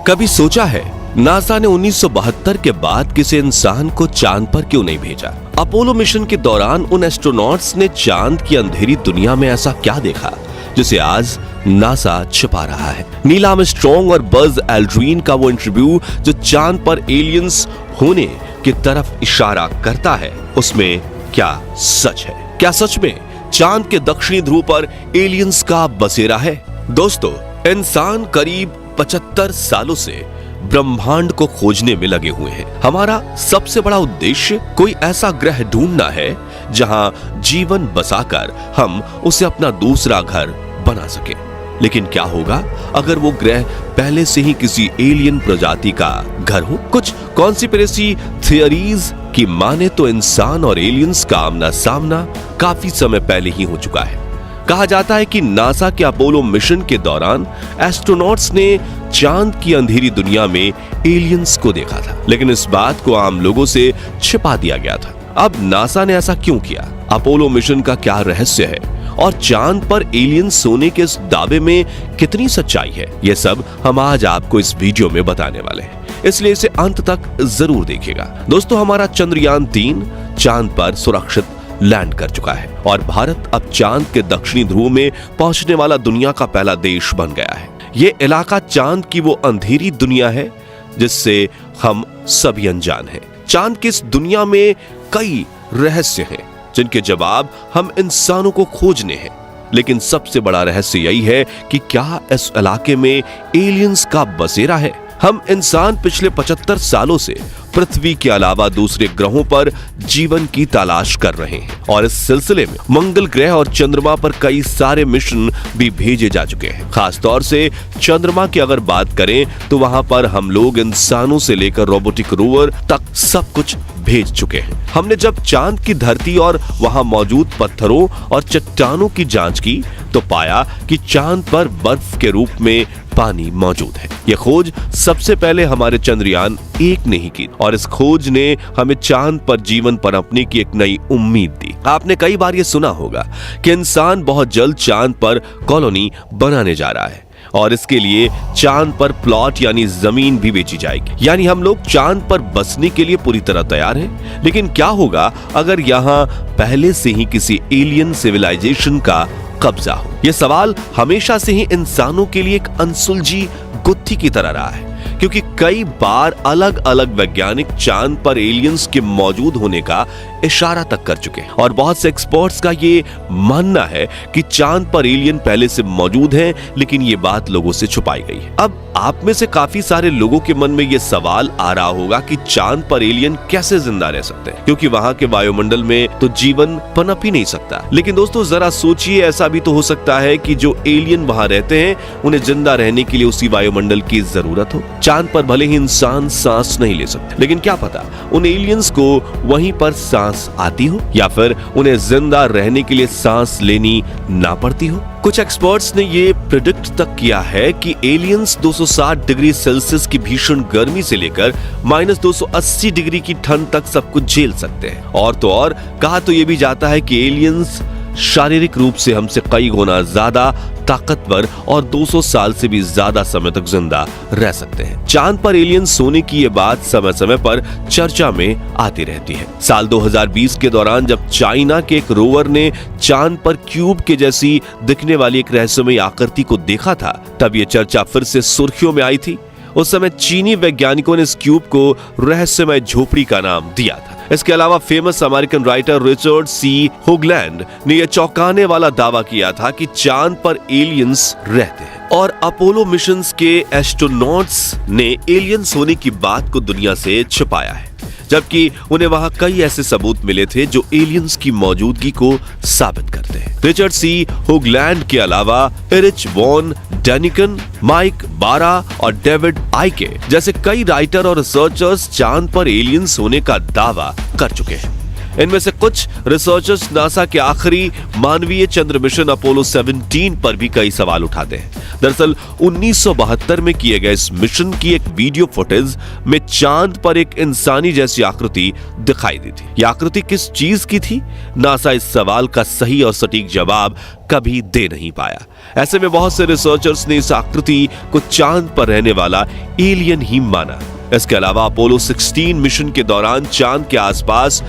कभी सोचा है नासा ने 1972 के बाद किसी इंसान को चांद पर क्यों नहीं भेजा? अपोलो मिशन के दौरान उन एस्ट्रोनॉट्स ने चांद की अंधेरी दुनिया में ऐसा क्या देखा जिसे आज नासा छिपा रहा है? नील आर्मस्ट्रांग और बज एल्ड्रिन का वो इंटरव्यू जो चांद पर एलियंस होने की तरफ इशारा करता है, उसमें क्या सच है? क्या सच में चांद के दक्षिणी ध्रुव पर एलियंस का बसेरा है? दोस्तों, इंसान करीब 75 सालों से ब्रह्मांड को खोजने में लगे हुए हैं। हमारा सबसे बड़ा उद्देश्य कोई ऐसा ग्रह ढूंढना है जहां जीवन बसाकर हम उसे अपना दूसरा घर बना सके। लेकिन क्या होगा अगर वो ग्रह पहले से ही किसी एलियन प्रजाति का घर हो? कुछ कॉन्स्पिरेसी थियरीज की माने तो इंसान और एलियंस का आमना सामना काफी समय पहले ही हो चुका है। कहा जाता है कि नासा के अपोलो मिशन के दौरान एस्ट्रोनॉट्स ने चांद की अंधेरी दुनिया में एलियंस को देखा था, लेकिन इस बात को आम लोगों से छिपा दिया गया था। अब नासा ने ऐसा क्यों किया? अपोलो मिशन का क्या रहस्य है और चांद पर एलियंस होने के इस दावे में कितनी सच्चाई है? ये सब हम आज आपको इस वीडियो में बताने वाले हैं, इसलिए इसे अंत तक जरूर देखिएगा। दोस्तों, हमारा चंद्रयान 3 चांद पर सुरक्षित लैंड कर चुका है और भारत अब चांद के दक्षिणी ध्रुव में पहुंचने वाला दुनिया का पहला देश बन गया है। ये इलाका चांद की वो अंधेरी दुनिया है जिससे हम सभी अनजान हैं। चांद की इस दुनिया में कई रहस्य हैं जिनके जवाब हम इंसानों को खोजने हैं, लेकिन सबसे बड़ा रहस्य यही है कि क्या इस इलाके में एलियंस का बसेरा है? हम इंसान पिछले 75 सालों से पृथ्वी के अलावा दूसरे ग्रहों पर जीवन की तलाश कर रहे हैं और इस सिलसिले में मंगल ग्रह और चंद्रमा पर कई सारे मिशन भी भेजे जा चुके हैं। खासतौर से चंद्रमा की अगर बात करें तो वहां पर हम लोग इंसानों से लेकर रोबोटिक रोवर तक सब कुछ भेज चुके हैं। हमने जब चांद की धरती और वहां मौजूद पत्थरों और चट्टानों की जांच की तो पाया कि चांद पर बर्फ के रूप में पानी मौजूद है। यह खोज सबसे पहले हमारे चंद्रयान 1 ने ही की और इस खोज ने हमें चांद पर जीवन पनपने की एक नई उम्मीद दी। आपने कई बार यह सुना होगा कि इंसान बहुत जल्द चांद पर कॉलोनी बनाने जा रहा है और इसके लिए चांद पर प्लॉट यानी जमीन भी बेची जाएगी। यानी हम लोग चांद पर बसने के लिए पूरी तरह तैयार हैं। लेकिन क्या होगा अगर यहाँ पहले से ही किसी एलियन सिविलाइजेशन का कब्जा हो? यह सवाल हमेशा से ही इंसानों के लिए एक अनसुलझी गुत्थी की तरह रहा है, क्योंकि कई बार अलग अलग वैज्ञानिक चांद पर एलियंस के मौजूद होने का इशारा तक कर चुके हैं और बहुत से एक्सपर्ट्स का ये मानना है कि चांद पर एलियन पहले से मौजूद हैं, लेकिन ये बात लोगों से छुपाई गई है। अब आप में से काफी सारे लोगों के मन में ये सवाल आ रहा होगा कि चांद पर एलियन कैसे जिंदा रह सकते हैं, क्योंकि वहां के वायुमंडल में तो जीवन पनप ही नहीं सकता। लेकिन दोस्तों, जरा सोचिए, ऐसा भी तो हो सकता है कि जो एलियन वहां रहते हैं उन्हें जिंदा रहने के लिए उसी वायुमंडल की जरूरत हो। चांद पर भले ही इंसान सांस नहीं ले सकते, लेकिन क्या पता उन एलियंस को वहीं पर सांस आती हो या फिर उन्हें जिंदा रहने के लिए सांस लेनी ना पड़ती हो। कुछ एक्सपर्ट्स ने ये प्रेडिक्ट तक किया है कि एलियंस 260 डिग्री सेल्सियस की भीषण गर्मी से लेकर -280 डिग्री की ठंड तक सब कुछ झेल सकते हैं। और तो और कहा तो ये भी जाता है कि एलियंस शारीरिक रूप से हमसे कई गुना ज्यादा ताकतवर और 200 साल से भी ज्यादा समय तक जिंदा रह सकते हैं। चांद पर एलियंस होने की ये बात समय समय पर चर्चा में आती रहती है। साल 2020 के दौरान जब चाइना के एक रोवर ने चांद पर क्यूब के जैसी दिखने वाली एक रहस्यमयी आकृति को देखा था, तब ये चर्चा फिर से सुर्खियों में आई थी। उस समय चीनी वैज्ञानिकों ने इस क्यूब को रहस्यमय झोपड़ी का नाम दिया था। इसके अलावा फेमस अमेरिकन राइटर रिचर्ड सी होगलैंड ने यह चौंकाने वाला दावा किया था कि चांद पर एलियंस रहते हैं और अपोलो मिशंस के एस्ट्रोनॉट्स ने एलियंस होने की बात को दुनिया से छिपाया है, जबकि उन्हें वहां कई ऐसे सबूत मिले थे जो एलियंस की मौजूदगी को साबित करते हैं। रिचर्ड सी होगलैंड के अलावा एरिच वॉन डेनिकन, माइक बारा और डेविड आइके जैसे कई राइटर और रिसर्चर्स चांद पर एलियंस होने का दावा कर चुके हैं। इनमें से कुछ रिसर्चर्स नासा के आखिरी मानवीय चंद्र मिशन अपोलो 17 पर भी कई सवाल उठाते हैं। दरअसल 1972 में किए गए इस मिशन की एक वीडियो फुटेज में चांद पर एक इंसानी जैसी आकृति दिखाई दी थी। यह आकृति किस चीज की थी? नासा इस सवाल का सही और सटीक जवाब कभी दे नहीं पाया। ऐसे में बहुत से रिसर्चर्स ने इस आकृति को चांद पर रहने वाला एलियन ही माना। इसके अलावा अपोलो 16 मिशन के दौरान चांद के आसपास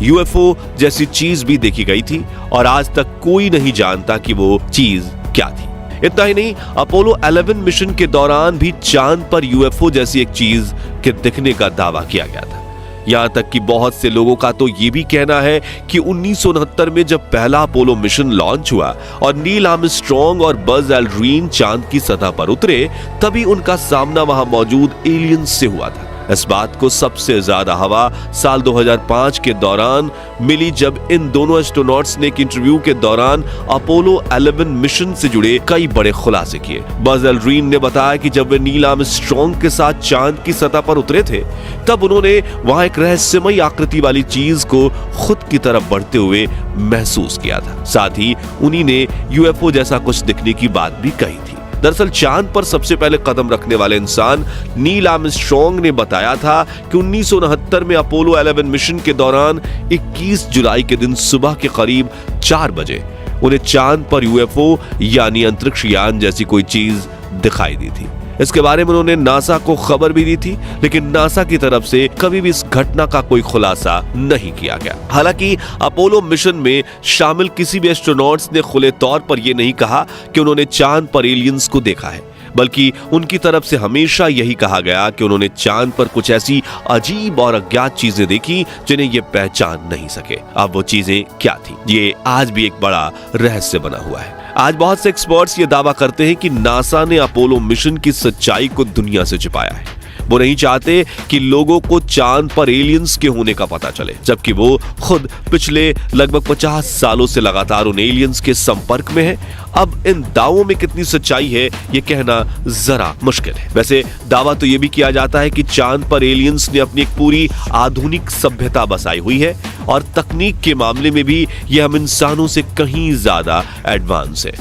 यूएफओ जैसी चीज भी देखी गई थी और आज तक कोई नहीं जानता कि वो चीज क्या थी। इतना ही नहीं, अपोलो 11 मिशन के दौरान भी चांद पर यूएफओ जैसी एक चीज के दिखने का दावा किया गया था। यहां तक कि बहुत से लोगों का तो ये भी कहना है कि 1969 में जब पहला अपोलो मिशन लॉन्च हुआ और नील आर्मस्ट्रॉन्ग और बज एल्ड्रिन चांद की सतह पर उतरे, तभी उनका सामना वहां मौजूद एलियंस से हुआ था। इस बात को सबसे ज्यादा हवा साल 2005 के दौरान मिली, जब इन दोनों एस्ट्रोनॉट्स ने एक इंटरव्यू के दौरान अपोलो 11 मिशन से जुड़े कई बड़े खुलासे किए। बज एल्ड्रिन ने बताया कि जब वे नील आर्मस्ट्रॉन्ग के साथ चांद की सतह पर उतरे थे, तब उन्होंने वहां एक रहस्यमयी आकृति वाली चीज को खुद की तरफ बढ़ते हुए महसूस किया था। साथ ही उन्हीं ने यूएफओ जैसा कुछ दिखने की बात भी कही थी। दरअसल चांद पर सबसे पहले कदम रखने वाले इंसान नील आर्मस्ट्रॉन्ग ने बताया था कि 1969 में अपोलो 11 मिशन के दौरान 21 जुलाई के दिन सुबह के करीब 4 बजे उन्हें चांद पर यूएफओ यानी अंतरिक्ष यान जैसी कोई चीज दिखाई दी थी। इसके बारे में उन्होंने नासा को खबर भी दी थी, लेकिन नासा की तरफ से कभी भी इस घटना का कोई खुलासा नहीं किया गया। हालांकि अपोलो मिशन में शामिल किसी भी एस्ट्रोनॉट्स ने खुले तौर पर यह नहीं कहा कि उन्होंने चांद पर एलियंस को देखा है, बल्कि उनकी तरफ से हमेशा यही कहा गया कि उन्होंने चांद पर कुछ ऐसी अजीब और अज्ञात चीजें देखी जिन्हें ये पहचान नहीं सके। अब वो चीजें क्या थी, ये आज भी एक बड़ा रहस्य बना हुआ है। आज बहुत से एक्सपर्ट्स ये दावा करते हैं कि नासा ने अपोलो मिशन की सच्चाई को दुनिया से छिपाया है। वो नहीं चाहते कि लोगों को चांद पर एलियंस के होने का पता चले, जबकि वो खुद पिछले लगभग 50 सालों से लगातार उन एलियंस के संपर्क में है। अब इन दावों में कितनी सच्चाई है ये कहना जरा मुश्किल है। वैसे दावा तो ये भी किया जाता है कि चांद पर एलियंस ने अपनी एक पूरी आधुनिक सभ्यता बसाई हुई है और तकनीक के मामले में भी ये हम इंसानों से कहीं ज्यादा एडवांस है।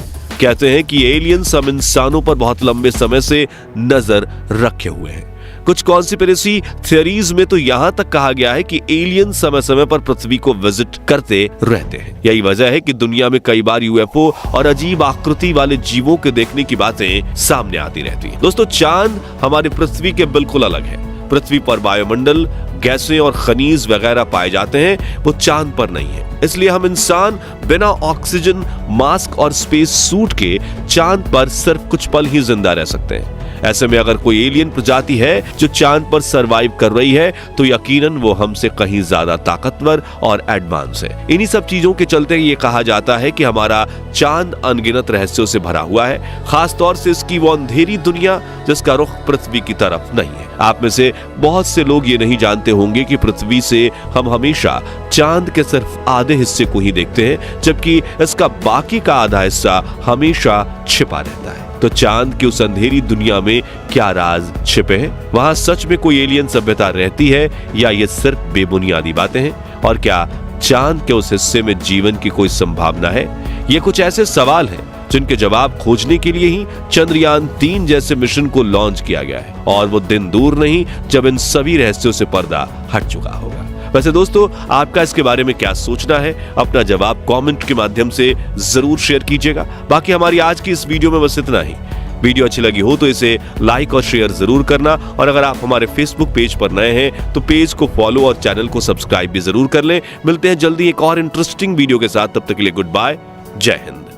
कहते हैं कि एलियंस हम इंसानों पर बहुत लंबे समय से नजर रखे हुए हैं। कुछ कॉन्स्पिरेसी थियरीज में तो यहां तक कहा गया है कि एलियन समय समय पर पृथ्वी को विजिट करते रहते हैं। यही वजह है कि दुनिया में कई बार यूएफओ और अजीब आकृति वाले जीवों के देखने की बातें सामने आती रहती हैं। दोस्तों, चांद हमारी पृथ्वी के बिल्कुल अलग है। पृथ्वी पर वायुमंडल, गैसें और खनिज वगैरह पाए जाते हैं, वो चांद पर नहीं है। इसलिए हम इंसान बिना ऑक्सीजन मास्क और स्पेस सूट के चांद पर सिर्फ कुछ पल ही जिंदा रह सकते हैं। ऐसे में अगर कोई एलियन प्रजाति है जो चांद पर सरवाइव कर रही है, तो यकीनन वो हमसे कहीं ज्यादा ताकतवर और एडवांस है। इन्हीं सब चीजों के चलते ये कहा जाता है कि हमारा चांद अनगिनत रहस्यों से भरा हुआ है, खास तौर से इसकी वो अंधेरी दुनिया जिसका रुख पृथ्वी की तरफ नहीं है। आप में से बहुत से लोग ये नहीं जानते होंगे कि पृथ्वी से हम हमेशा चांद के सिर्फ आधे हिस्से को ही देखते हैं, जबकि इसका बाकी का आधा हिस्सा हमेशा छिपा रहता है। तो चांद की उस अंधेरी दुनिया में क्या राज छिपे हैं? वहां सच में कोई एलियन सभ्यता रहती है या ये सिर्फ बेबुनियादी बातें हैं? और क्या चांद के उस हिस्से में जीवन की कोई संभावना है? ये कुछ ऐसे सवाल हैं जिनके जवाब खोजने के लिए ही चंद्रयान 3 जैसे मिशन को लॉन्च किया गया है, और वो दिन दूर नहीं जब इन सभी रहस्यों से पर्दा हट चुका होगा। वैसे दोस्तों, आपका इसके बारे में क्या सोचना है? अपना जवाब कमेंट के माध्यम से जरूर शेयर कीजिएगा। बाकी हमारी आज की इस वीडियो में बस इतना ही। वीडियो अच्छी लगी हो तो इसे लाइक और शेयर जरूर करना, और अगर आप हमारे फेसबुक पेज पर नए हैं तो पेज को फॉलो और चैनल को सब्सक्राइब भी जरूर कर लें। मिलते हैं जल्दी एक और इंटरेस्टिंग वीडियो के साथ, तब तक के लिए गुड बाय, जय हिंद।